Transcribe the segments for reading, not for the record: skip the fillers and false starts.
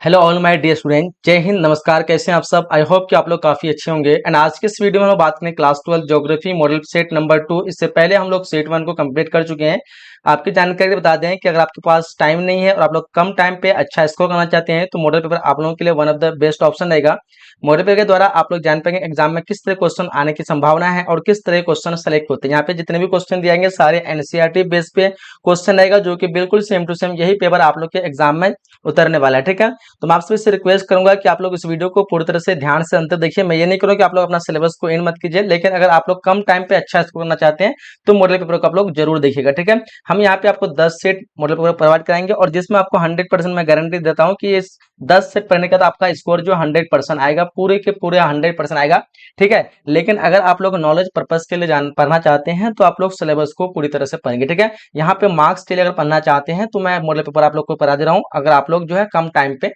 Hello all my dear student, जय हिंद, नमस्कार। कैसे हैं आप सब? आई होप कि आप लोग काफी अच्छे होंगे। एंड आज के इस वीडियो में हम बात करें class 12 geography model set number 2। इससे पहले हम लोग सेट 1 को कंप्लीट कर चुके हैं। आपकी जानकारी बता दें कि अगर आपके पास टाइम नहीं है और आप लोग कम टाइम पे अच्छा स्कोर करना चाहते हैं तो मॉडल पेपर आप लोगों के लिए one of the best option रहेगा। मॉडल पेपर के द्वारा आप लोग जान पाएंगे एग्जाम में किस तरह क्वेश्चन आने की संभावना है और किस तरह क्वेश्चन सेलेक्ट होते हैं। यहाँ पे जितने भी क्वेश्चन दिए जाएंगे सारे एनसीईआरटी बेस पे क्वेश्चन रहेगा, जो कि बिल्कुल सेम टू सेम यही पेपर आप लोग के एग्जाम में उतरने वाला है। ठीक है, तो मैं आपसे इससे रिक्वेस्ट करूंगा कि आप लोग इस वीडियो को पूरी तरह से ध्यान से अंत तक देखिए। मैं ये नहीं करूँ कि आप लोग अपना सिलेबस को एंड मत कीजिए, लेकिन अगर आप लोग कम टाइम पे अच्छा स्कोर करना चाहते हैं तो मॉडल पेपर को आप लोग जरूर देखिएगा। ठीक है, हम यहाँ पे आपको 10 सेट मॉडल पेपर प्रोवाइड कराएंगे और जिसमें आपको 100% मैं गारंटी देता हूँ कि इस 10 सेट पढ़ने का तो आपका स्कोर जो 100% आएगा, पूरे के पूरे 100% आएगा। ठीक है, लेकिन अगर आप लोग नॉलेज पर्पज के लिए जान पढ़ना चाहते हैं तो आप लोग सिलेबस को पूरी तरह से पढ़ेंगे। ठीक है, यहाँ पे मार्क्स के लिए अगर पढ़ना चाहते हैं तो मैं मॉडल पेपर आप लोग को पढ़ा दे रहा हूँ। अगर आप लोग जो है कम टाइम पे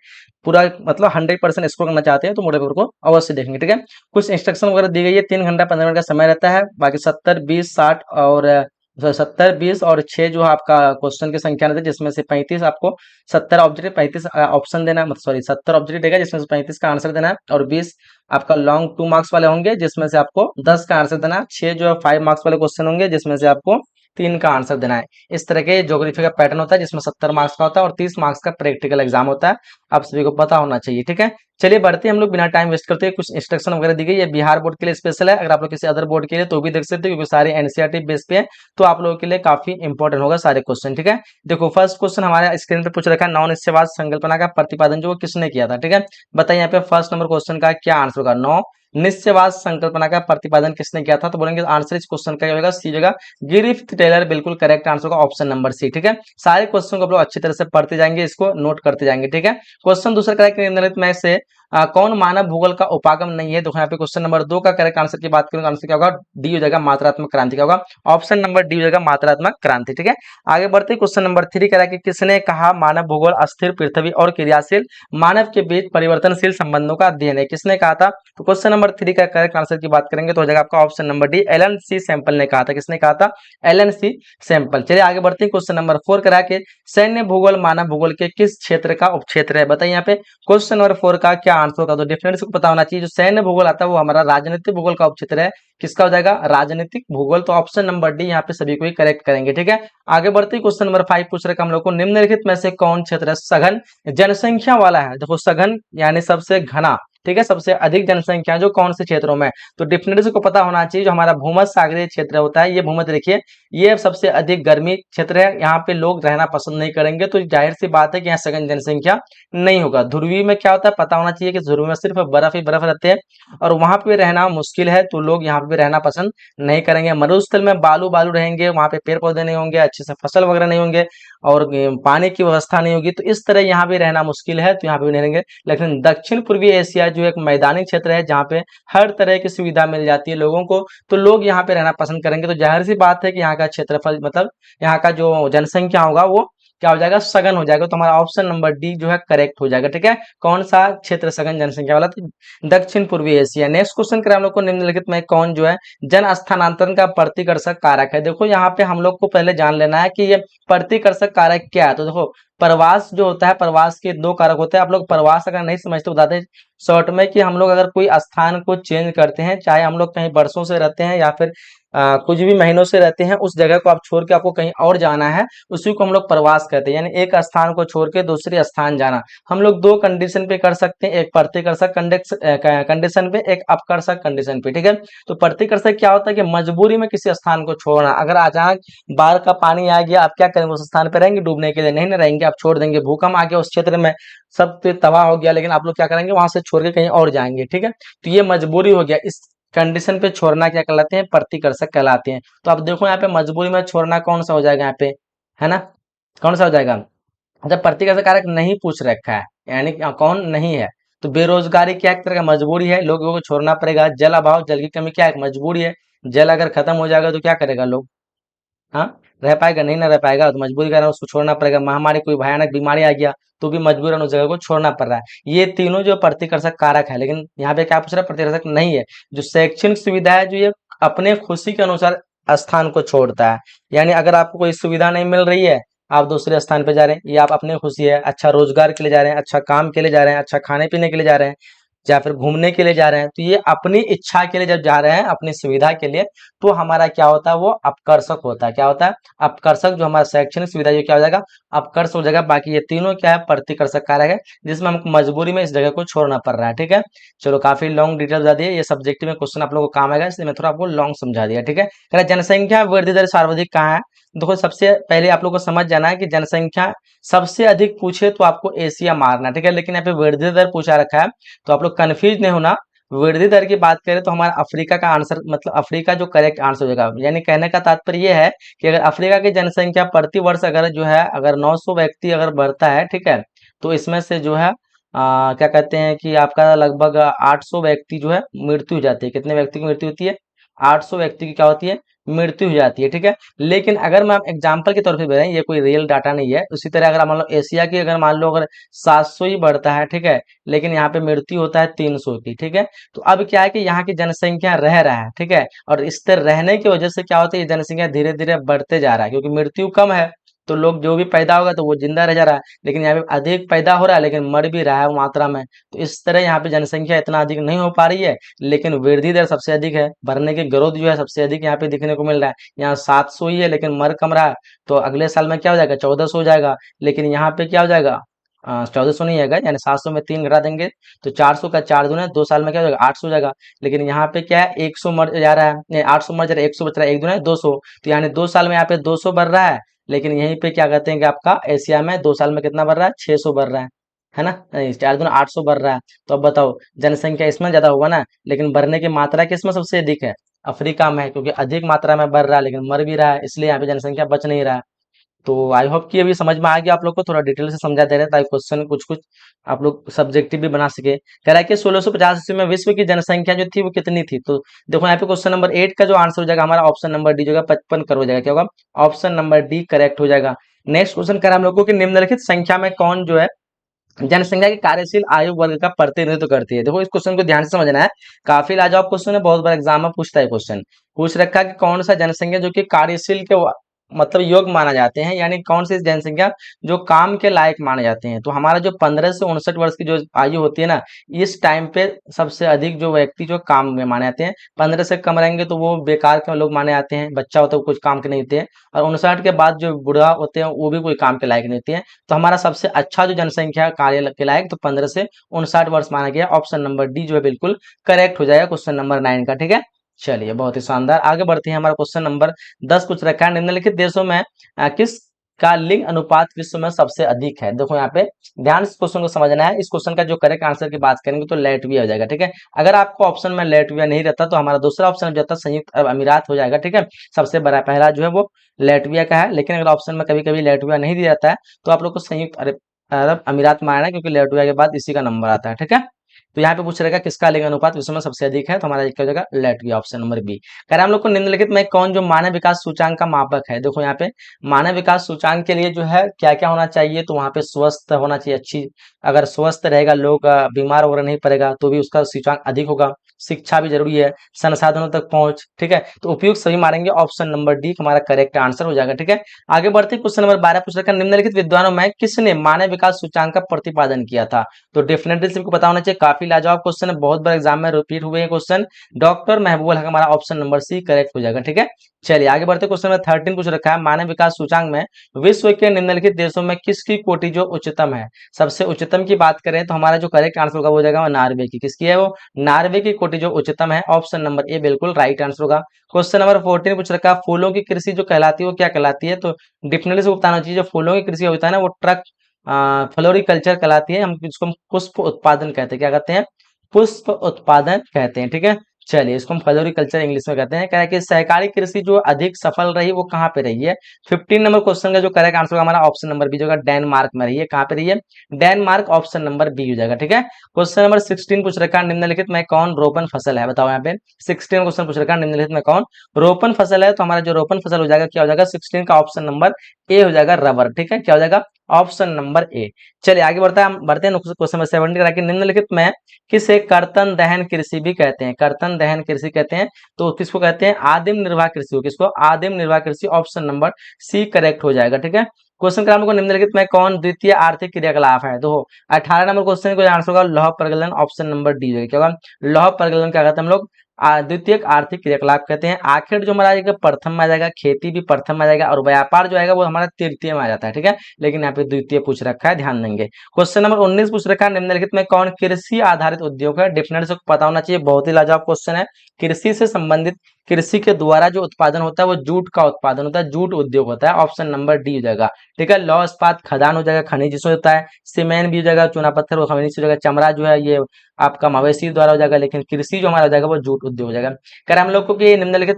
पूरा मतलब 100% स्कोर करना चाहते हैं तो मॉडल पेपर को अवश्य देखेंगे। ठीक है, कुछ इंस्ट्रक्शन वगैरह दी गई है। 3 घंटा 15 मिनट का समय रहता है। बाकी 70 20 60 और 70 20 और 6 जो है आपका क्वेश्चन की संख्या रहती है, जिसमें से 35 आपको 70 ऑब्जेक्टिव 35 ऑप्शन देना है, मतलब सॉरी 70 ऑब्जेक्टिव देगा जिसमें से 35 का आंसर देना है और 20 आपका लॉन्ग 2 मार्क्स वाले होंगे जिसमें से आपको 10 का आंसर देना है। 6 जो है 5 मार्क्स वाले क्वेश्चन होंगे जिसमें से आपको 3 का आंसर देना है। इस तरह के ज्योग्राफी का पैटर्न होता है जिसमें 70 मार्क्स का होता है और 30 मार्क्स का प्रैक्टिकल एग्जाम होता है। आप सभी को पता होना चाहिए। ठीक है, चलिए बढ़ते हैं हम लोग बिना टाइम वेस्ट करते हैं। कुछ इंस्ट्रक्शन वगैरह दी गई है। बिहार बोर्ड के लिए स्पेशल है, अगर आप लोग किसी अदर बोर्ड के लिए तो भी देख सकते हो क्योंकि सारे एनसीईआरटी बेस पे है, तो आप लोगों के लिए काफी इंपॉर्टेंट होगा सारे क्वेश्चन। ठीक है, देखो फर्स्ट क्वेश्चन हमारे स्क्रीन पे पूछ रखा है, नौ निश्चयवाद संकल्पना का प्रतिपादन जो वो किसने किया था। ठीक है, बताइए यहाँ पे फर्स्ट नंबर क्वेश्चन का क्या आंसर होगा। नौ निश्चयवाद संकल्पना का प्रतिपादन किसने किया था, तो बोलेंगे आंसर इस क्वेश्चन का होगा सी जगह गिरिफ्थ टेलर। बिल्कुल करेक्ट आंसर होगा ऑप्शन नंबर सी। ठीक है, सारे क्वेश्चन को आप लोग अच्छी तरह से पढ़ते जाएंगे, इसको नोट करते जाएंगे। ठीक है, क्वेश्चन दूसरा करेक्ट निम्नलिखित में से कौन मानव भूगोल का उपागम नहीं है। देखो यहाँ पे क्वेश्चन नंबर 2 का करेक्ट आंसर की बात करूं तो आंसर क्या होगा, डी हो जाएगा, मात्रात्मक क्रांति का होगा। ऑप्शन नंबर डी हो जाएगा, मात्रात्मक क्रांति। ठीक है, आगे बढ़ते क्वेश्चन नंबर 3 कह रहा है कि किसने कहा मानव भूगोल अस्थिर पृथ्वी और क्रियाशील मानव के बीच परिवर्तनशील संबंधों का अध्ययन है, किसने कहा था। तो क्वेश्चन नंबर 3 का करेक्ट आंसर की बात करेंगे तो हो जाएगा आपका ऑप्शन नंबर डी, एलन सी सैंपल ने कहा था। किसने कहा था, एलन सी सैंपल। चलिए आगे बढ़ते हैं क्वेश्चन नंबर 4 करा के सैन्य भूगोल मानव भूगोल के किस क्षेत्र का उपक्षेत्र है। बताइए यहाँ पे क्वेश्चन नंबर 4 का क्या आंसर होगा। तो डेफिनेटली को पता होना चाहिए, जो सैन्य भूगोल आता है वो हमारा राजनीतिक भूगोल का उपक्षेत्र है। किसका हो जाएगा, राजनीतिक भूगोल। तो ऑप्शन नंबर डी यहाँ पे सभी को ही करेक्ट करेंगे। ठीक है, आगे बढ़ते क्वेश्चन नंबर 5 पूछ रहे हम लोग को निम्नलिखित में से कौन क्षेत्र सघन जनसंख्या वाला है। देखो सघन यानी सबसे घना, ठीक है, सबसे अधिक जनसंख्या जो कौन से क्षेत्रों में, तो डेफिनेटली को पता होना चाहिए जो हमारा भूमध्य सागरीय क्षेत्र होता है, ये भूमध्य देखिए ये सबसे अधिक गर्मी क्षेत्र है, यहाँ पे लोग रहना पसंद नहीं करेंगे, तो जाहिर सी बात है कि यहाँ सघन जनसंख्या नहीं होगा। ध्रुवीय में क्या होता है पता होना चाहिए कि ध्रुवीय में सिर्फ बर्फ ही बर्फ रहते हैं और वहां पे रहना मुश्किल है, तो लोग यहाँ पे रहना पसंद नहीं करेंगे। मरुस्थल में बालू बालू रहेंगे, वहां पे पेड़ पौधे नहीं होंगे, अच्छे से फसल वगैरह नहीं होंगे और पानी की व्यवस्था नहीं होगी, तो इस तरह यहाँ पे रहना मुश्किल है, तो यहाँ पे भी नहीं रहेंगे। लेकिन दक्षिण पूर्वी एशिया जो एक मैदानी क्षेत्र है जहाँ पे हर तरह की सुविधा मिल जाती है लोगों को, तो लोग यहाँ पे रहना पसंद करेंगे। तो जाहिर सी बात है कि यहाँ का क्षेत्रफल मतलब यहाँ का जो जनसंख्या होगा वो क्या हो जाएगा, सघन हो जाएगा। तो हमारा ऑप्शन नंबर डी जो है करेक्ट हो जाएगा। ठीक है, कौन सा क्षेत्र सघन जनसंख्या वाला, तो दक्षिण पूर्वी एशिया। नेक्स्ट क्वेश्चन करें हम लोग को निम्नलिखित में कौन जो है जन स्थानांतरण का प्रतिकर्षक कारक है। देखो यहाँ पे हम लोग को पहले जान लेना है कि ये प्रतिकर्षक कारक क्या है। तो देखो प्रवास जो होता है, प्रवास के 2 कारक होते हैं। आप लोग प्रवास अगर नहीं समझते बताते शॉर्ट में कि हम लोग अगर कोई स्थान को चेंज करते हैं, चाहे हम लोग कहीं बरसों से रहते हैं या फिर कुछ भी महीनों से रहते हैं, उस जगह को आप छोड़ के आपको कहीं और जाना है, उसी को हम लोग प्रवास कहते हैं। यानी एक स्थान को छोड़ के दूसरे स्थान जाना हम लोग 2 कंडीशन पे कर सकते हैं, एक प्रतिकर्षक कंडीशन पे, एक अपकर्षक कंडीशन पे। ठीक है, तो प्रतिकर्षक क्या होता है कि मजबूरी में किसी स्थान को छोड़ना। अगर अचानक बाढ़ का पानी आ गया, आप क्या करेंगे, उस स्थान पे रहेंगे डूबने के लिए, नहीं ना रहेंगे, आप छोड़ देंगे। भूकंप आ गया उस क्षेत्र में, सब तबाह हो गया, लेकिन आप लोग क्या करेंगे, वहां से छोड़ के कहीं और जाएंगे। ठीक है, तो ये मजबूरी हो गया, इस कंडीशन पे छोड़ना क्या कहलाते हैं, प्रतिकर्षक कहलाते हैं। तो आप देखो यहाँ पे मजबूरी में छोड़ना कौन सा हो जाएगा यहाँ पे, है ना, कौन सा हो जाएगा। जब प्रतिकर्षक कारक नहीं पूछ रखा है यानी कौन नहीं है, तो बेरोजगारी क्या एक तरह का मजबूरी है, लोगों को छोड़ना पड़ेगा। जल अभाव, जल की कमी क्या एक मजबूरी है, जल अगर खत्म हो जाएगा तो क्या करेगा लोग, हाँ रह पाएगा, नहीं ना रह पाएगा, तो मजबूरी कारण उसको छोड़ना पड़ेगा। महामारी कोई भयानक बीमारी आ गया तो भी मजबूरन उस जगह को छोड़ना पड़ रहा है। ये तीनों जो प्रतिकर्षक कारक है, लेकिन यहाँ पे क्या पूछ रहा है, प्रतिकर्षक नहीं है। जो शैक्षणिक सुविधा है जो ये अपने खुशी के अनुसार स्थान को छोड़ता है, यानी अगर आपको कोई सुविधा नहीं मिल रही है आप दूसरे स्थान पे जा रहे हैं, ये आप अपने खुशी है, अच्छा रोजगार के लिए जा रहे हैं, अच्छा काम के लिए जा रहे हैं, अच्छा खाने पीने के लिए जा रहे हैं, या फिर घूमने के लिए जा रहे हैं, तो ये अपनी इच्छा के लिए जब जा रहे हैं, अपनी सुविधा के लिए, तो हमारा क्या होता है, वो अपकर्षक होता है। क्या होता है? अपकर्षक। जो हमारा शैक्षणिक सुविधा ये क्या हो जाएगा, अपकर्ष हो जाएगा। बाकी ये तीनों क्या है, प्रतिकर्षक कारक है, जिसमें हमको मजबूरी में इस जगह को छोड़ना पड़ रहा है। ठीक है, चलो काफी लॉन्ग डिटेल बता दिए, ये सब्जेक्ट में क्वेश्चन आप लोगों को काम आएगा, इसलिए मैं थोड़ा आपको लॉन्ग समझा दिया। ठीक है, कह रहा है, जनसंख्या वृद्धि दर सर्वाधिक कहाँ है? देखो, सबसे पहले आप लोग को समझ जाना है कि जनसंख्या सबसे अधिक पूछे तो आपको एशिया मारना। ठीक है, लेकिन यहाँ पे वृद्धि दर पूछा रखा है, तो आप लोग कंफ्यूज नहीं होना। वृद्धि दर की बात करें तो हमारा अफ्रीका का आंसर, मतलब अफ्रीका जो करेक्ट आंसर हो जाएगा। यानी कहने का तात्पर्य ये है कि अगर अफ्रीका की जनसंख्या प्रति वर्ष अगर जो है, अगर 900 व्यक्ति अगर बढ़ता है, ठीक है, तो इसमें से जो है क्या कहते हैं कि आपका लगभग 800 व्यक्ति जो है मृत्यु हो जाती है। कितने व्यक्ति की मृत्यु होती है? 800 व्यक्ति की क्या होती है? मृत्यु हो जाती है। ठीक है, लेकिन अगर मैं एग्जांपल के तौर पे बताएं, ये कोई रियल डाटा नहीं है। उसी तरह अगर मान लो एशिया की, अगर मान लो अगर 700 ही बढ़ता है, ठीक है, लेकिन यहाँ पे मृत्यु होता है 300 की। ठीक है, तो अब क्या है कि यहाँ की जनसंख्या रह रहा है, ठीक है, और इस तरह रहने की वजह से क्या होता है, ये जनसंख्या धीरे धीरे बढ़ते जा रहा है, क्योंकि मृत्यु कम है, तो लोग जो भी पैदा होगा तो वो जिंदा रह जा रहा है। लेकिन यहाँ पे अधिक पैदा हो रहा है, लेकिन मर भी रहा है वो मात्रा में। तो इस तरह यहाँ पे जनसंख्या इतना अधिक नहीं हो पा रही है, लेकिन वृद्धि दर सबसे अधिक है, बढ़ने की ग्रोथ जो है सबसे अधिक यहाँ पे दिखने को मिल रहा है। यहाँ 700 ही है, लेकिन मर कम रहा है। तो अगले साल में क्या हो जाएगा, 1400 हो जाएगा। लेकिन यहाँ पे क्या हो जाएगा, 1400 नहीं आएगा, यानी 700 में 3 घटा देंगे तो 400 का 4 दूना 2 साल में क्या हो जाएगा, 800 हो जाएगा। लेकिन यहाँ पे क्या है, 100 मर जा रहा है, 800 मर जा रहा है, 100 बच रहा है, 1 दूना 200। तो यानी 2 साल में यहाँ पे 200 बढ़ रहा है। लेकिन यहीं पे क्या कहते हैं कि आपका एशिया में 2 साल में कितना बढ़ रहा है, 600 बढ़ रहा है ना, नहीं 4 दूना 800 बढ़ रहा है। तो अब बताओ, जनसंख्या इसमें ज्यादा होगा ना, लेकिन बढ़ने की मात्रा किसमें सबसे अधिक है, अफ्रीका में है, क्योंकि अधिक मात्रा में बढ़ रहा है, लेकिन मर भी रहा है, इसलिए यहाँ पे जनसंख्या बच नहीं रहा है। तो आई होप कि अभी समझ में आ गया आप लोग को, थोड़ा डिटेल से समझा दे रहे हैं ताकि क्वेश्चन कुछ कुछ आप लोग सब्जेक्टिव भी बना सके। कह रहा है कि 1650 ईस्वी में विश्व की जनसंख्या जो थी वो कितनी थी? तो देखो यहाँ पे क्वेश्चन नंबर 8 का जो आंसर हो जाएगा हमारा, ऑप्शन नंबर डी जो होगा 55 करोड़ हो जाएगा। क्या होगा? ऑप्शन नंबर डी करेक्ट हो जाएगा। नेक्स्ट क्वेश्चन कर हम लोग को कि निम्नलिखित संख्या में कौन जो है जनसंख्या की कार्यशील आयु वर्ग का प्रतिनिधित्व करती है? देखो, इस क्वेश्चन को ध्यान से समझना है, काफी लाजवाब क्वेश्चन है, बहुत बार एग्जाम में पूछता है क्वेश्चन। पूछ रखा है कि कौन सा जनसंख्या जो कि कार्यशील के मतलब योग माना जाते हैं, यानी कौन सी जनसंख्या जो काम के लायक माने जाते हैं। तो हमारा जो 15 से 59 वर्ष की जो आयु होती है ना, इस टाइम पे सबसे अधिक जो व्यक्ति जो काम में माने जाते हैं। 15 से कम रहेंगे तो वो बेकार के लोग माने जाते हैं, बच्चा होता है वो कुछ काम के नहीं होते हैं। और 59 के बाद जो बूढ़ा होते हैं वो भी कोई काम के लायक नहीं होते हैं। तो हमारा सबसे अच्छा जो जनसंख्या कार्य के लायक तो 15 से 59 वर्ष माना गया। ऑप्शन नंबर डी जो है बिल्कुल करेक्ट हो जाएगा क्वेश्चन नंबर 9 का। ठीक है, चलिए बहुत ही शानदार, आगे बढ़ते हैं। हमारा क्वेश्चन नंबर 10 कुछ रखा है, निम्नलिखित देशों में किस का लिंग अनुपात विश्व में सबसे अधिक है? देखो यहाँ पे ध्यान से क्वेश्चन को समझना है। इस क्वेश्चन का जो करेक्ट आंसर की बात करेंगे तो लेटविया हो जाएगा। ठीक है, अगर आपको ऑप्शन में लेटविया नहीं रहता तो हमारा दूसरा ऑप्शन जो था संयुक्त अरब अमीरात हो जाएगा। ठीक है, सबसे बड़ा पहला जो है वो लेटविया का है, लेकिन अगर ऑप्शन में कभी कभी लेटविया नहीं दिया जाता है तो आप लोग को संयुक्त अरब अरब अमीरात मानना है, क्योंकि लेटविया के बाद इसी का नंबर आता है। ठीक है, तो यहाँ पे पूछ रहेगा किसका लिंग अनुपात विश्व में सबसे अधिक है, तो हमारा क्या हो जाएगा, लेटविया, ऑप्शन नंबर बी। कह रहे हैं हम लोग को निम्नलिखित में कौन जो मानव विकास सूचांक का मापक है? देखो यहाँ पे मानव विकास सूचांक के लिए जो है क्या क्या होना चाहिए, तो वहाँ पे स्वस्थ होना चाहिए, अच्छी, अगर स्वस्थ रहेगा, लोग बीमार वगैरह नहीं पड़ेगा तो भी उसका सूचांक अधिक होगा। शिक्षा भी जरूरी है, संसाधनों तक पहुंच, ठीक है, तो उपयुक्त सभी मानेंगे, ऑप्शन नंबर डी हमारा करेक्ट आंसर हो जाएगा। ठीक है, आगे बढ़ते क्वेश्चन नंबर 12 पूछ रखा है, निम्नलिखित विद्वानों में किसने मानव विकास सूचांक का प्रतिपादन किया था? तो डेफिनेटली सबको पता होना चाहिए, काफी लाजवाब क्वेश्चन है, बहुत बार एग्जाम में रिपीट हुए हैं क्वेश्चन। डॉक्टर महबूबुल हक, हमारा ऑप्शन नंबर सी करेक्ट हो जाएगा। ठीक है, चलिए आगे बढ़ते क्वेश्चन नंबर 13 पूछ रखा है, मानव विकास सूचांक में विश्व के निम्नलिखित देशों में किसकी कोटि जो उच्चतम है? सबसे उच्चतम की बात करें तो हमारा जो करेक्ट आंसर होगा वो हो जाएगा नॉर्वे की। किसकी है वो? नॉर्वे की कोटि जो उच्चतम है, ऑप्शन नंबर ए बिल्कुल राइट आंसर होगा। क्वेश्चन नंबर 14 पूछ रखा है, फूलों की कृषि जो कहलाती है वो क्या कहलाती है? तो डेफिनेटली से बताना चाहिए, जो फूलों की कृषि होता है ना वो ट्रक फ्लोरिकल्चर कहलाती है, हम इसको पुष्प उत्पादन कहते हैं। क्या कहते हैं? पुष्प उत्पादन कहते हैं। ठीक है, चलिए इसको हम फ्लोरिकल्चर इंग्लिश में कहते हैं। कह रहा है कि सहकारी कृषि जो अधिक सफल रही वो कहाँ पे रही है? 15 नंबर क्वेश्चन का जो करेक्ट आंसर होगा हमारा ऑप्शन नंबर बी जो होगा, डेनमार्क में रही है। कहाँ पे रही है? डेनमार्क, ऑप्शन नंबर बी हो जाएगा। ठीक है, क्वेश्चन नंबर 16 पूछ रखा है, निम्नलिखित में कौन रोपण फसल है? बताओ यहाँ पे 16 क्वेश्चन पूछ रखा है, निम्नलिखित में कौन रोपण फसल है? तो हमारा जो रोपण फसल हो जाएगा क्या हो जाएगा, 16 का ऑप्शन नंबर ए हो जाएगा, रबर। ठीक है, क्या हो जाएगा, ऑप्शन नंबर ए। चलिए आगे बढ़ते हैं क्वेश्चन नंबर 17 निम्नलिखित में किसे कर्तन दहन कृषि भी कहते हैं? कर्तन दहन कृषि कहते हैं, तो किसको कहते हैं? आदिम निर्वाह कृषि। किसको? आदिम निर्वाह कृषि, ऑप्शन नंबर सी करेक्ट हो जाएगा। ठीक है, क्वेश्चन क्रमांक को निम्नलिखित में कौन द्वितीय आर्थिक क्रियाकलाप है? तो 18 नंबर क्वेश्चन को आंसर होगा लौह प्रगलन, ऑप्शन नंबर डी होगा। क्या होगा? लौह प्रगलन क्या कहते हैं हम लोग? द्वितीय आर्थिक क्रियाकलाप कहते हैं। आखिर जो हमारा आएगा प्रथम में आ जाएगा, खेती भी प्रथम में आ जाएगा, और व्यापार जो आएगा वो हमारा तृतीय में आ जाता है, ठीक है। लेकिन यहाँ पे द्वितीय पूछ रखा है, ध्यान देंगे। क्वेश्चन नंबर 19 पूछ रखा है, निम्नलिखित में कौन कृषि आधारित उद्योग है? डिफिनेट से पता होना चाहिए, बहुत ही लाजवाब क्वेश्चन है। कृषि से संबंधित, कृषि के द्वारा जो उत्पादन होता है वो जूट का उत्पादन होता है, जूट उद्योग होता है, ऑप्शन नंबर डी हो जाएगा, ठीक है। लौह इस्पात खदान हो जाएगा, खनिज जिसमें होता है। सीमेंट भी हो जाएगा, चूना पत्थर वो खनिज हो जाएगा। चमड़ा जो है ये आपका मवेशी द्वारा हो जाएगा, लेकिन कृषि जो हमारा हो जाएगा वो जूट उद्योग हो जाएगा। कर हम लोग को कि निम्नलिखित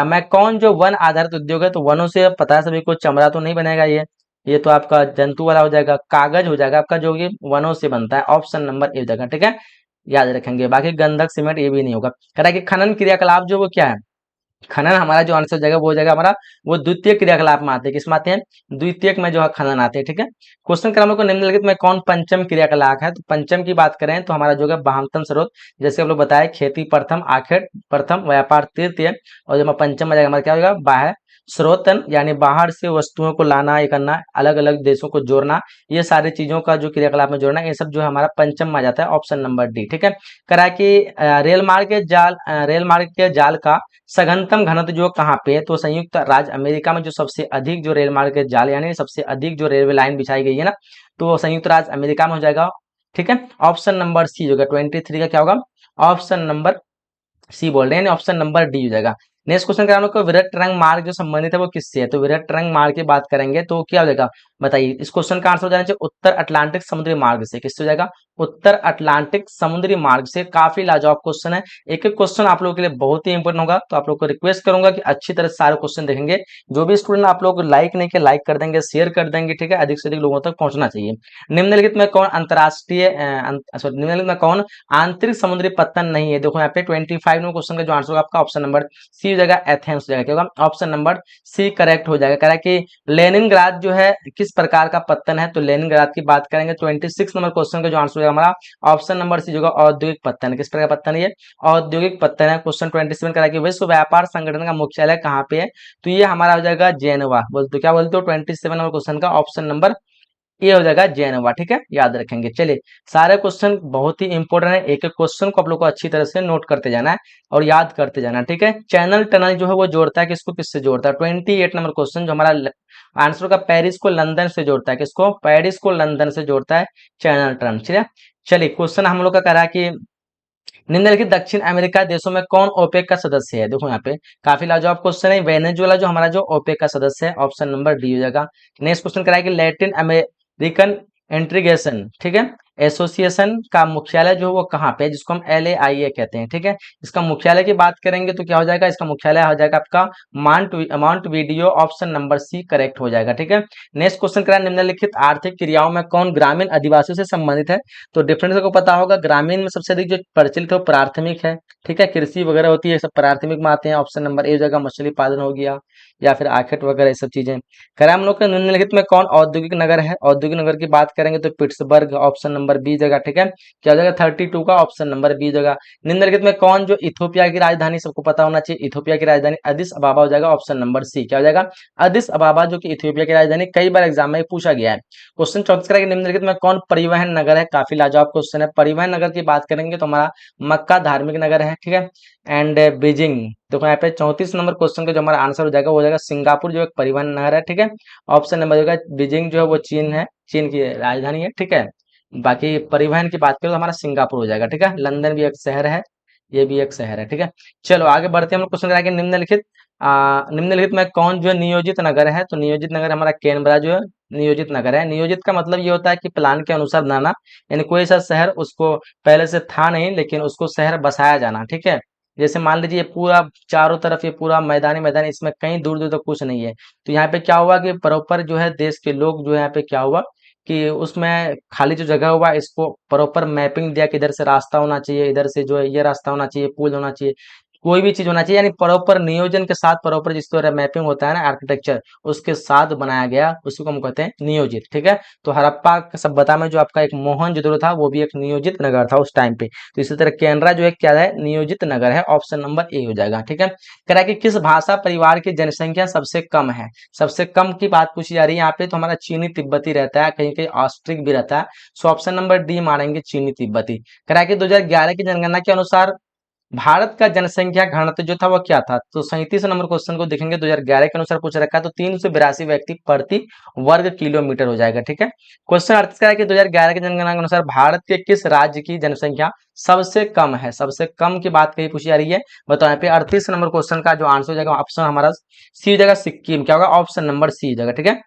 मैं कौन जो वन आधारित उद्योग है, तो वनों से पता है सभी को, चमड़ा तो नहीं बनेगा ये तो आपका जंतु वाला हो जाएगा। कागज हो जाएगा आपका, जो ये वनों से बनता है, ऑप्शन नंबर ए हो जाएगा, ठीक है। याद रखेंगे। बाकी गंधक सीमेंट ये भी नहीं होगा। कह रहा है कि खनन क्रियाकलाप जो वो क्या है? खनन हमारा जो आंसर हो जाएगा वो हो जाएगा हमारा, वो द्वितीय क्रियाकलाप में आते हैं। किस में आते हैं? द्वितीयक में जो है खनन आते हैं, ठीक है। क्वेश्चन क्रमांक को निम्नलिखित में कौन पंचम क्रियाकलाप है? तो पंचम की बात करें तो हमारा जो है बाहतम स्रोत, जैसे हम लोग बताए, खेती प्रथम, आखिर प्रथम, व्यापार तृतीय, और जब पंचम में जाएगा हमारा क्या होगा? बाह्य स्रोतन, यानी बाहर से वस्तुओं को लाना, ये करना, अलग अलग देशों को जोड़ना, ये सारी चीजों का जो क्रियाकलाप में जोड़ना, ये सब जो है हमारा पंचम में आ जाता है, ऑप्शन नंबर डी, ठीक है। करा कि रेल मार्ग के जाल का सघनतम घनत्व जो कहाँ पे है? तो संयुक्त राज्य अमेरिका में जो सबसे अधिक जो रेल मार्ग के जाल, यानी सबसे अधिक जो रेलवे लाइन बिछाई गई है ना, तो वो संयुक्त राज्य अमेरिका में हो जाएगा, ठीक है। ऑप्शन नंबर सी होगा, 23 का क्या होगा? ऑप्शन नंबर सी बोल रहे हैं, ऑप्शन नंबर डी हो जाएगा। नेक्स्ट क्वेश्चन क्या आपको, विरट रंग मार्ग जो संबंधित है वो किससे है? तो विरट रंग मार्ग की बात करेंगे तो क्या हो जाएगा? बताइए। इस क्वेश्चन का आंसर हो जाना चाहिए उत्तर अटलांटिक समुद्री मार्ग से। किससे हो जाएगा? उत्तर अटलांटिक समुद्री मार्ग से। काफी लाजवाब क्वेश्चन है। एक एक क्वेश्चन आप लोगों के लिए बहुत ही इंपोर्टेंट होगा, तो आप लोग को रिक्वेस्ट करूंगा कि अच्छी तरह से सारे क्वेश्चन देखेंगे। जो भी स्टूडेंट आप लोग लाइक नहीं किया, लाइक कर देंगे, शेयर कर देंगे, ठीक है। अधिक से अधिक लोगों तक पहुंचना चाहिए। निम्नलिखित में कौन अंतरराष्ट्रीय निम्नलिखित में कौन आंतरिक समुद्री पत्तन नहीं है? देखो यहाँ पे 25 नंबर क्वेश्चन का जो आंसर होगा आपका, ऑप्शन नंबर सी हो जाएगा, एथेंस हो जाएगा। क्या होगा? ऑप्शन नंबर सी करेक्ट हो जाएगा। कह रहा है कि लेनिनग्राद जो है किस प्रकार का पत्तन है? तो लेनिनग्राद की बात करेंगे, 26 नंबर क्वेश्चन का जो आंसर होगा हमारा, ऑप्शन नंबर सी होगा, औद्योगिक पत्तन। किस प्रकार का पत्तन है ये? औद्योगिक पत्तन है। क्वेश्चन 27 कह रहा है कि विश्व व्यापार संगठन का मुख्यालय कहाँ पे है? तो ये हमारा हो जाएगा जेनेवा। बोलते क्या बोलते हो? 27 नंबर क्वेश्चन का ऑप्शन नंबर ये हो जाएगा जेनेवा, ठीक है। याद रखेंगे। चलिए, सारे क्वेश्चन बहुत ही इंपॉर्टेंट है। एक एक क्वेश्चन को आप लोग को अच्छी तरह से नोट करते जाना है और याद करते जाना है, ठीक है। चैनल टनल जो है वो जोड़ता है किसको किससे जोड़ता है? 28 नंबर क्वेश्चन जो हमारा आंसर का, पेरिस को लंदन से जोड़ता है। किसको? पेरिस को लंदन से जोड़ता है चैनल टनल, ठीक है। चलिए, क्वेश्चन हम लोग का कह रहा है कि निम्नलिखित दक्षिण अमेरिका देशों में कौन ओपेक का सदस्य है? देखो यहाँ पे काफी लाजवाब क्वेश्चन है। वेनेजुएला जो हमारा जो ओपेक का सदस्य है, ऑप्शन नंबर डी हो जाएगा। नेक्स्ट क्वेश्चन कराया कि लैटिन अमेरिकन इंटीग्रेशन, ठीक है, एसोसिएशन का मुख्यालय जो है वो कहाँ पे है? जिसको हम LAIA कहते हैं, ठीक है। इसका मुख्यालय की बात करेंगे तो क्या हो जाएगा? इसका मुख्यालय हो जाएगा आपका mount video, option number C correct हो जाएगा, ठीक है। नेक्स्ट क्वेश्चन करा, निम्नलिखित आर्थिक क्रियाओं में कौन ग्रामीण आदिवासियों से संबंधित है? तो डिफरेंस को पता होगा, ग्रामीण में सबसे अधिक जो प्रचलित है वो प्राथमिक है, ठीक है। कृषि वगैरह होती है, सब प्राथमिक में आते हैं। ऑप्शन नंबर ए हो जाएगा, मछली पालन हो गया या फिर आखेट वगैरह, ये सब चीजें। करें हम लोग के निम्नलिखित में कौन औद्योगिक नगर है? औद्योगिक नगर की बात करेंगे तो पिट्सबर्ग, ऑप्शन नंबर बी जगह, ठीक है। क्या हो जाएगा? 32 का ऑप्शन नंबर बी जगह। निम्नलिखित में कौन जो इथोपिया की राजधानी, सबको पता होना चाहिए, इथोपिया की राजधानी अदिस अबाबा हो जाएगा, ऑप्शन नंबर सी। क्या हो जाएगा? अदिस अबाबा, जो कि इथोपिया की राजधानी, कई बार एग्जाम में पूछा गया है। क्वेश्चन 34 करेंगे, निम्नलिखित में कौन परिवहन नगर है? काफी लाजवाब क्वेश्चन है। परिवहन नगर की बात करेंगे तो हमारा मक्का धार्मिक नगर है, ठीक है। एंड बीजिंग, देखो यहाँ पे 34 नंबर क्वेश्चन का जो हमारा आंसर हो जाएगा वो हो जाएगा सिंगापुर, जो एक परिवहन नगर है, ठीक है। ऑप्शन नंबर होगा बीजिंग, जो है वो चीन है, चीन की राजधानी है, ठीक है। बाकी परिवहन की बात करें तो हमारा सिंगापुर हो जाएगा, ठीक है। लंदन भी एक शहर है, ये भी एक शहर है, ठीक है। चलो आगे बढ़ते हैं। हम लोग क्वेश्चन करेंगे, निम्नलिखित में कौन जो है नियोजित नगर है? तो नियोजित नगर हमारा कैनबरा जो है नियोजित नगर है। नियोजित का मतलब ये होता है कि प्लान के अनुसार बनाना, यानी कोई सा शहर उसको पहले से था नहीं, लेकिन उसको शहर बसाया जाना, ठीक है। जैसे मान लीजिए ये पूरा चारों तरफ ये पूरा मैदानी मैदान, इसमें कहीं दूर दूर तक कुछ नहीं है, तो यहाँ पे क्या हुआ कि प्रॉपर जो है देश के लोग जो है यहाँ पे क्या हुआ कि उसमें खाली जो जगह हुआ इसको प्रॉपर मैपिंग दिया कि इधर से रास्ता होना चाहिए, इधर से जो है ये रास्ता होना चाहिए, पुल होना चाहिए। कोई भी चीज होना चाहिए, यानी प्रॉपर नियोजन के साथ, प्रॉपर जिस तरह मैपिंग होता है ना आर्किटेक्चर, उसके साथ बनाया गया, उसी को हम कहते हैं नियोजित। ठीक है, तो हड़प्पा सभ्यता में जो आपका एक मोहनजोदड़ो था वो भी एक नियोजित नगर था उस टाइम पे। तो इसी तरह केनरा जो है क्या है, नियोजित नगर है। ऑप्शन नंबर ए हो जाएगा। ठीक है, कह रहा है कि किस भाषा परिवार की जनसंख्या सबसे कम है। सबसे कम की बात पूछी जा रही है यहाँ पे, तो हमारा चीनी तिब्बती रहता है, कहीं कहीं ऑस्ट्रिक भी रहता है। सो ऑप्शन नंबर डी मारेंगे, चीनी तिब्बती। कह रहा है कि 2011 की जनगणना के अनुसार भारत का जनसंख्या घनत्व जो था वो क्या था। तो 37 नंबर क्वेश्चन को देखेंगे, 2011 के अनुसार पूछ रखा है, तो 382 व्यक्ति प्रति वर्ग किलोमीटर हो जाएगा। ठीक है, क्वेश्चन अर्थ है कि 2011 की जनगणना के अनुसार भारत के किस राज्य की जनसंख्या सबसे कम है। सबसे कम की बात कही पूछी जा रही है, बताओ यहाँ पे 38 नंबर क्वेश्चन का जो आंसर हो जाएगा ऑप्शन हमारा सी हो जाएगा, सिक्किम। क्या होगा, ऑप्शन नंबर सी हो जाएगा। ठीक है,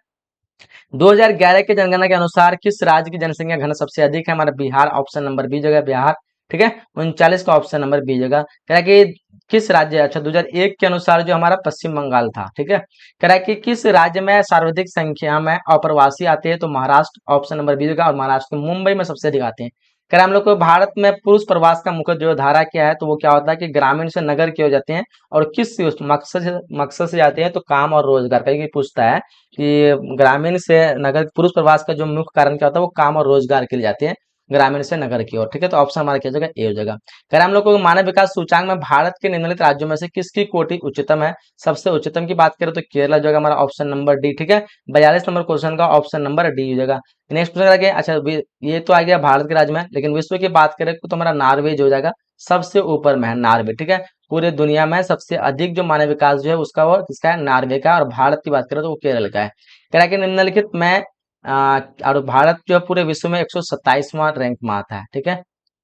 2011 की जनगणना के अनुसार किस राज्य की जनसंख्या घनत्व सबसे अधिक है, हमारा बिहार। ऑप्शन नंबर बी जगह बिहार। ठीक है, 39 का ऑप्शन नंबर बी जगह। कह रहा है कि किस राज्य, अच्छा 2001 के अनुसार जो हमारा पश्चिम बंगाल था। ठीक है, कह रहा है कि किस राज्य में सर्वाधिक संख्या में अप्रवासी आते हैं, तो महाराष्ट्र। ऑप्शन नंबर बी जगह, और महाराष्ट्र के मुंबई में सबसे अधिक आते हैं। कह रहा है हम लोग को भारत में पुरुष प्रवास का मुख्य जो धारा क्या है, तो वो क्या होता है कि ग्रामीण से नगर की हो जाते हैं, और किस मकसद से जाते हैं, तो काम और रोजगार। कहीं कहीं पूछता है कि ग्रामीण से नगर पुरुष प्रवास का जो मुख्य कारण क्या होता है, वो काम और रोजगार के लिए जाते हैं ग्रामीण से नगर की ओर। ठीक है, तो ऑप्शन हमारा क्या हो जाएगा, ए हो जाएगा। कह रहे हैं हम लोग को मानव विकास सूचांक में भारत के निम्नलिखित राज्यों में से किसकी कोटि उच्चतम है। सबसे उच्चतम की बात करें तो केरला जो है हमारा, ऑप्शन नंबर डी। ठीक है, 42 नंबर क्वेश्चन का ऑप्शन नंबर डी हो जाएगा। नेक्स्ट क्वेश्चन आ गया, अच्छा ये तो आ गया भारत के राज्य में, लेकिन विश्व की बात करें तो हमारा नॉर्वे जो हो जाएगा सबसे ऊपर में है, नॉर्वे। ठीक है, पूरे दुनिया में सबसे अधिक जो मानव विकास जो है उसका वो किसका है, नॉर्वे का। और भारत की बात करें तो वो केरल का है। कह रहा है कि निम्नलिखित में और भारत जो है पूरे विश्व में 127वां रैंक में आता है। ठीक है,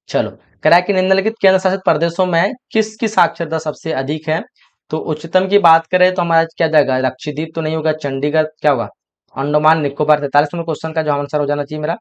चलो कह रहा है कि निम्नलिखित केंद्र शासित प्रदेशों में किसकी साक्षरता सबसे अधिक है। तो उच्चतम की बात करें तो हमारा क्या जाएगा, लक्षद्वीप तो नहीं होगा, चंडीगढ़ क्या होगा, अंडमान निकोबार। 43 नंबर क्वेश्चन का जो आंसर हो जाना चाहिए मेरा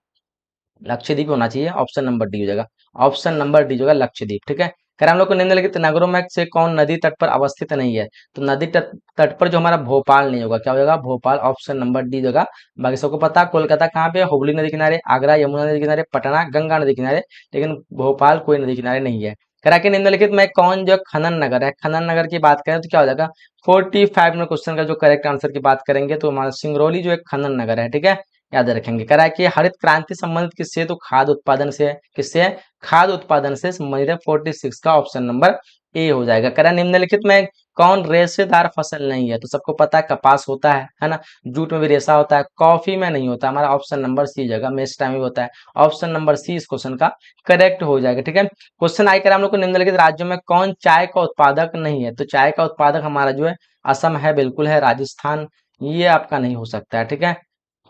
लक्षद्वीप होना चाहिए। ऑप्शन नंबर डी हो जाएगा, ऑप्शन नंबर डी जो है लक्षद्वीप। ठीक है, कर हम लोग को निम्नलिखित नगरों में से कौन नदी तट पर अवस्थित नहीं है। तो नदी तट तट पर जो हमारा भोपाल नहीं होगा, क्या होगा, भोपाल। ऑप्शन नंबर डी जगह। बाकी सबको पता है कोलकाता कहाँ पे है, हुगली नदी किनारे, आगरा यमुना नदी किनारे, पटना गंगा नदी किनारे, लेकिन भोपाल कोई नदी किनारे नहीं है। करा के निम्नलिखित में कौन जो खनन नगर है, खनन नगर की बात करें तो क्या हो जाएगा, 45 में क्वेश्चन का जो करेक्ट आंसर की बात करेंगे तो हमारा सिंगरौली जो एक खनन नगर है। ठीक है, याद रखेंगे। कह रहा है कि हरित क्रांति संबंधित किससे है, तो खाद्य उत्पादन से है। किससे है, खाद्य उत्पादन से संबंधित है। 46 का ऑप्शन नंबर ए हो जाएगा। कह रहा है निम्नलिखित में कौन रेशेदार फसल नहीं है। तो सबको पता है कपास होता है ना, जूट में भी रेशा होता है, कॉफी में नहीं होता। हमारा ऑप्शन नंबर सी जगह, मेस्टा में भी होता है। ऑप्शन नंबर सी इस क्वेश्चन का करेक्ट हो जाएगा। ठीक है, क्वेश्चन आई कर हम लोग को निम्नलिखित राज्यों में कौन चाय का उत्पादक नहीं है। तो चाय का उत्पादक हमारा जो है असम है, बिल्कुल है। राजस्थान ये आपका नहीं हो सकता है। ठीक है,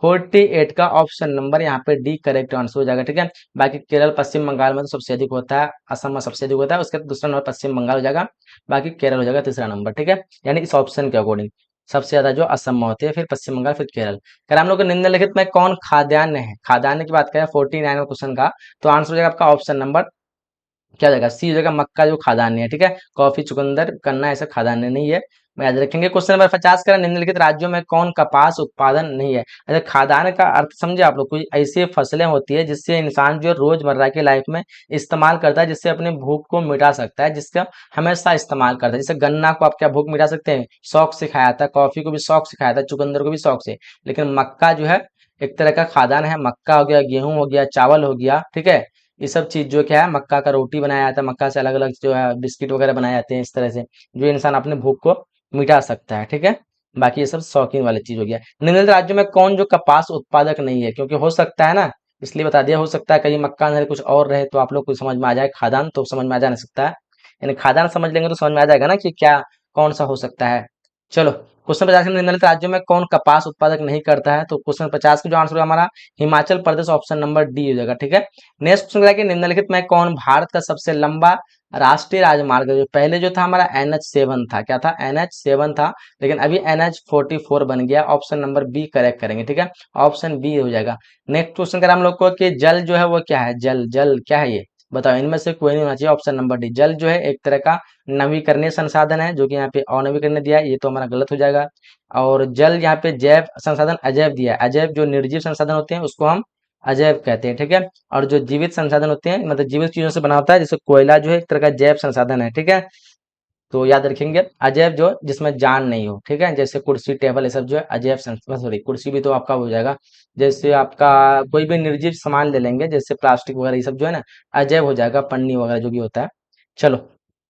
48 का ऑप्शन नंबर यहाँ पे डी करेक्ट आंसर हो जाएगा। ठीक है, बाकी केरल पश्चिम बंगाल में तो सबसे अधिक होता है, असम में सबसे अधिक होता है, उसके दूसरा नंबर पश्चिम बंगाल हो जाएगा, बाकी केरल हो जाएगा तीसरा नंबर। ठीक है, यानी इस ऑप्शन के अकॉर्डिंग सबसे ज्यादा जो असम में होती है, फिर पश्चिम बंगाल, फिर केरल। अगर हम लोग को निम्नलिखित में कौन खाद्यान्न है, खाद्यान्न की बात करें 49 क्वेश्चन का, तो आंसर हो जाएगा आपका ऑप्शन नंबर क्या हो जाएगा, सी हो जाएगा, मक्का जो खाद्यान्न है। ठीक है, कॉफी चुकंदर गन्ना ऐसा खाद्यान्न नहीं है, याद रखेंगे। क्वेश्चन नंबर 50 का, निम्नलिखित राज्यों में कौन कपास उत्पादन नहीं है। अच्छा, खाद्यान्न का अर्थ समझे आप लोग, कोई ऐसी फसलें होती है जिससे इंसान जो रोजमर्रा की लाइफ में इस्तेमाल करता है, जिससे अपने भूख को मिटा सकता है, जिसका हमेशा इस्तेमाल करता है। जैसे गन्ना को आप क्या भूख मिटा सकते हैं, शौक से खाया था, कॉफी को भी शौक से खाया था, चुकंदर को भी शौक से। लेकिन मक्का जो है एक तरह का खाद्यान्न है, मक्का हो गया, गेहूं हो गया, चावल हो गया। ठीक है, ये सब चीज जो क्या है, मक्का का रोटी बनाया जाता है, मक्का से अलग अलग जो है बिस्किट वगैरह बनाए जाते हैं, इस तरह से जो इंसान अपने भूख को मिटा सकता है। ठीक है, बाकी ये सब शौकीन वाली चीज हो गया। निम्नलिखित राज्यों में कौन जो कपास उत्पादक नहीं है, क्योंकि हो सकता है ना, इसलिए बता दिया, हो सकता है कहीं मक्का न रहे कुछ और रहे, तो आप लोग को समझ में आ जाए खाद्यान्न, तो समझ में आ जा नहीं सकता है। यानी खाद्यान्न समझ लेंगे तो समझ में आ जाएगा ना कि क्या कौन सा हो सकता है। चलो क्वेश्चन 50 में निम्नलिखित राज्यों में कौन कपास उत्पादक नहीं करता है। तो क्वेश्चन 50 का जो आंसर होगा हमारा Himachal Pradesh, option number D हो जाएगा। ठीक है, नेक्स्ट क्वेश्चन कि निम्नलिखित में कौन भारत का सबसे लंबा राष्ट्रीय राजमार्ग है। जो पहले जो था हमारा NH7 था, क्या था, NH7 था, लेकिन अभी NH44 बन गया। ऑप्शन नंबर बी करेक्ट करेंगे। ठीक है, ऑप्शन बी हो जाएगा। नेक्स्ट क्वेश्चन कर हम लोग को कि जल जो है वो क्या है, जल जल क्या है ये बताओ, इनमें से कोई नहीं होना चाहिए। ऑप्शन नंबर डी, जल जो है एक तरह का नवीकरणीय संसाधन है, जो कि यहाँ पे अनवीकरणीय दिया है, ये तो हमारा गलत हो जाएगा। और जल यहाँ पे जैव संसाधन अजैव दिया है, अजैव जो निर्जीव संसाधन होते हैं उसको हम अजैव कहते हैं। ठीक है, और जो जीवित संसाधन होते हैं मतलब जीवित चीजों से बना होता है, जैसे कोयला जो है एक तरह का जैव संसाधन है। ठीक है, तो याद रखेंगे अजैव जो जिसमें जान नहीं हो, ठीक है, जैसे कुर्सी टेबल ये सब जो है अजैव सॉरी कुर्सी भी तो आपका हो जाएगा। जैसे आपका कोई भी निर्जीव सामान ले लेंगे जैसे प्लास्टिक वगैरह ये सब जो है ना अजैव हो जाएगा, पन्नी वगैरह जो भी होता है। चलो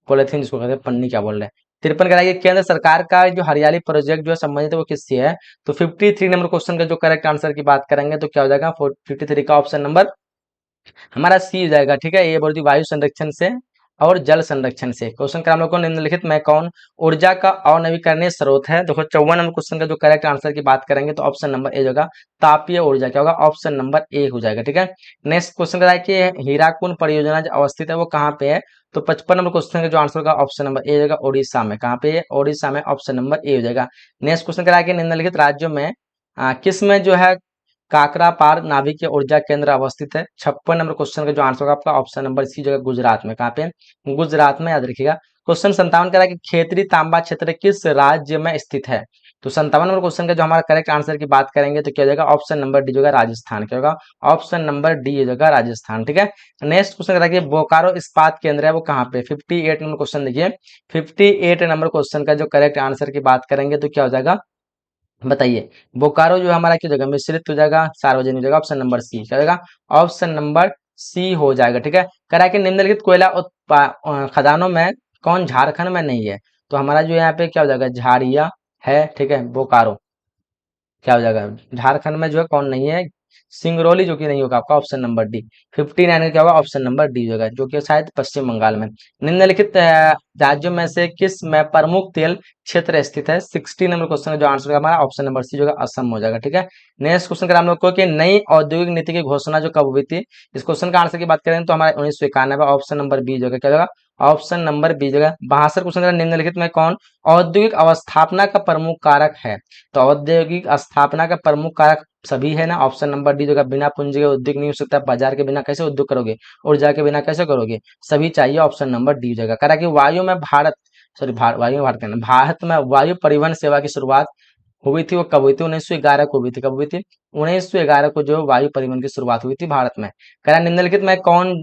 पॉलिथीन जिसको कहते हैं, पन्नी क्या बोल रहे हैं। 53 कराइए केंद्र सरकार का जो हरियाली प्रोजेक्ट जो है संबंधित है वो किससे है। तो 53 नंबर क्वेश्चन का जो करेक्ट आंसर की बात करेंगे तो क्या हो जाएगा 53 का ऑप्शन नंबर हमारा सी हो जाएगा, ठीक है। ये बोलती वायु संरक्षण से और जल संरक्षण से। क्वेश्चन का हम लोग को निम्नलिखित में कौन ऊर्जा का अनवीकरणीय स्रोत है। देखो 54 नंबर क्वेश्चन का जो करेक्ट आंसर की बात करेंगे तो ऑप्शन नंबर ए होगा, तापीय ऊर्जा क्या होगा, ऑप्शन नंबर ए हो जाएगा, ठीक है। नेक्स्ट क्वेश्चन का है कि हीराकुंड परियोजना जो अवस्थित है वो कहाँ पे है। तो 55 नंबर क्वेश्चन का जो आंसर होगा ऑप्शन नंबर ए होगा, उड़ीसा में। कहाँ पे है, उड़ीसा में, ऑप्शन नंबर ए हो जाएगा। नेक्स्ट क्वेश्चन का है कि निम्नलिखित राज्यों में किस में जो है काकरापार नाभिकीय ऊर्जा केंद्र अवस्थित है। 56 नंबर क्वेश्चन का जो आंसर होगा आपका ऑप्शन नंबर सी जगह गुजरात में। कहाँ पे, गुजरात में, याद रखिएगा। क्वेश्चन 57 का है कि क्षेत्रीय तांबा क्षेत्र किस राज्य में स्थित है। तो 57 नंबर क्वेश्चन का जो हमारा करेक्ट आंसर की बात करेंगे तो क्या हो जाएगा, ऑप्शन नंबर डी होगा राजस्थान। क्या होगा, ऑप्शन नंबर डी हो जाएगा राजस्थान, ठीक है। नेक्स्ट क्वेश्चन देखिए बोकारो इस्पात केंद्र है वो कहाँ पे। 58 नंबर क्वेश्चन देखिए, 58 नंबर क्वेश्चन का जो करेक्ट आंसर की बात करेंगे तो क्या हो जाएगा बताइए। बोकारो जो हमारा क्या जगह मिश्रित हो जाएगा, सार्वजनिक जगह, ऑप्शन नंबर सी क्या होगा, ऑप्शन नंबर सी हो जाएगा, ठीक है। करा के निम्नलिखित कोयला खदानों में कौन झारखंड में नहीं है। तो हमारा जो यहाँ पे क्या हो जाएगा झाड़िया है, ठीक है। बोकारो क्या हो जाएगा झारखंड में जो है कौन नहीं है, सिंगरौली जो कि नहीं होगा आपका, ऑप्शन नंबर डी। 59 का क्या होगा, ऑप्शन नंबर डी होगा जो कि शायद पश्चिम बंगाल में। निम्नलिखित राज्यों में से किस में प्रमुख तेल क्षेत्र स्थित है। 60 नंबर क्वेश्चन का जो आंसर होगा हमारा ऑप्शन नंबर सी होगा, असम हो जाएगा, ठीक है। नेक्स्ट क्वेश्चन का हम लोग को कि नई औद्योगिक नीति की घोषणा जो कब हुई थी। इस क्वेश्चन का आंसर की बात करें तो हमारा 1991, ऑप्शन नंबर बी होगा, क्या होगा, ऑप्शन नंबर बी होगा। 62 क्वेश्चन का निम्नलिखित में कौन औद्योगिक अवस्थापना का प्रमुख कारक है। तो औद्योगिक स्थापना का प्रमुख कारक सभी है ना, ऑप्शन नंबर डी जो बिना पूंजी के उद्योग नहीं हो सकता, बाजार के बिना कैसे उद्योग करोगे, ऊर्जा के बिना कैसे करोगे, सभी चाहिए, ऑप्शन नंबर डी जगह। करा कि वायु में भारत सॉरी वायु में भारत कहना, भारत में वायु परिवहन सेवा की शुरुआत हुई थी वो कब हुई थी, 1911 को हुई थी। कब हुई थी, 1911 को जो वायु परिवहन की शुरुआत हुई थी भारत में। करा निम्नलिखित में कौन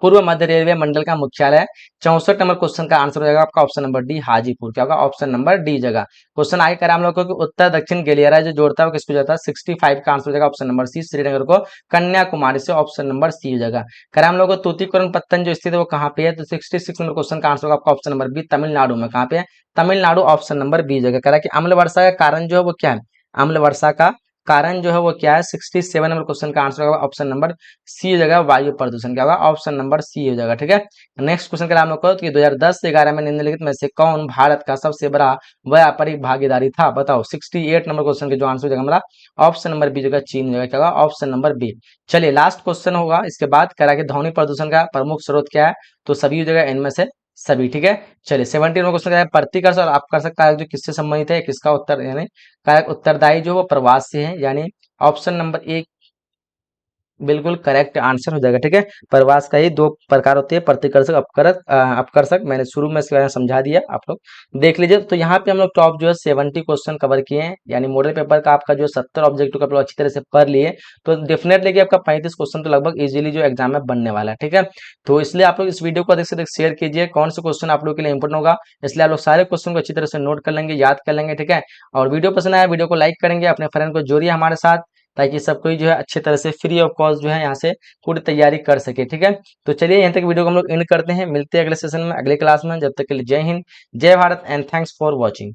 पूर्व मध्य रेलवे मंडल का मुख्यालय है। 64 नंबर क्वेश्चन का आंसर हो जाएगा आपका ऑप्शन नंबर डी हाजीपुर। क्या होगा, ऑप्शन नंबर डी जगह। क्वेश्चन आगे करा हम लोग को कि उत्तर दक्षिण गलियारा जो जोड़ता है वो किसको जाता है। 65 का आंसर हो जाएगा ऑप्शन नंबर सी, श्रीनगर को कन्याकुमारी से, ऑप्शन नंबर सी हो जाएगा। करा हम लोग को तूतीकोरन पत्तन जो स्थित है वो कहाँ पे है। तो 66 नंबर क्वेश्चन का आंसर होगा आपका ऑप्शन नंबर बी, तमिलनाडु में। कहाँ पे है, तमिलनाडु, ऑप्शन नंबर बी जगह। करा कि अम्ल वर्षा का कारण जो है वो क्या है, अम्ल वर्षा का कारण जो है वो क्या है। 67 नंबर क्वेश्चन का आंसर होगा ऑप्शन नंबर सी हो जाएगा, वायु प्रदूषण। क्या होगा, ऑप्शन नंबर सी हो जाएगा, ठीक है। नेक्स्ट क्वेश्चन का हम लोग को 2010 से 11 में निम्नलिखित में से कौन भारत का सबसे बड़ा व्यापारिक भागीदारी था, बताओ। 68 नंबर क्वेश्चन के जो आंसर हो जाएगा हमारा ऑप्शन नंबर बी जगह चीन जगह। क्या होगा, ऑप्शन नंबर बी। चलिए लास्ट क्वेश्चन होगा इसके बाद करा के ध्वनि प्रदूषण का प्रमुख स्रोत क्या है। तो सभी हो जाएगा इनमें से सभी, ठीक है। चलिए 17 नंबर क्वेश्चन क्या है, प्रतिकर्ष और अपकर्षक कारक जो किससे संबंधित है, किसका उत्तर यानी कारक उत्तरदायी जो वो प्रवास से है, यानी ऑप्शन नंबर एक बिल्कुल करेक्ट आंसर हो जाएगा, ठीक है। प्रवास का ही दो प्रकार होते हैं, प्रतिकर्षक, अपकरक अपकर्षक। मैंने शुरू में इसके बारे में समझा दिया, आप लोग देख लीजिए। तो यहाँ पे हम लोग टॉप जो है 70 क्वेश्चन कवर किए हैं, यानी मॉडल पेपर का आपका जो 70 ऑब्जेक्टिव का आप लोग अच्छी तरह से पढ़ लिए। तो डेफिनेटली कि आपका 35 क्वेश्चन तो लगभग इजीली जो एग्जाम में बनने वाला है, ठीक है। तो इसलिए आप लोग इस वीडियो को अधिक से अधिक शेयर कीजिए, कौन से क्वेश्चन आप लोग के लिए इंपोर्टेंट होगा। इसलिए आप लोग सारे क्वेश्चन को अच्छी तरह से नोट कर लेंगे, याद कर लेंगे, ठीक है। और वीडियो पसंद आया वीडियो को लाइक करेंगे, अपने फ्रेंड को जोड़िए हमारे साथ, ताकि सब कोई जो है अच्छी तरह से फ्री ऑफ कॉस्ट जो है यहाँ से पूरी तैयारी कर सके, ठीक है। तो चलिए यहाँ तक वीडियो को हम लोग एंड करते हैं, मिलते हैं अगले सेशन में, अगले क्लास में। जब तक के लिए जय हिंद, जय Bharat and thanks for watching.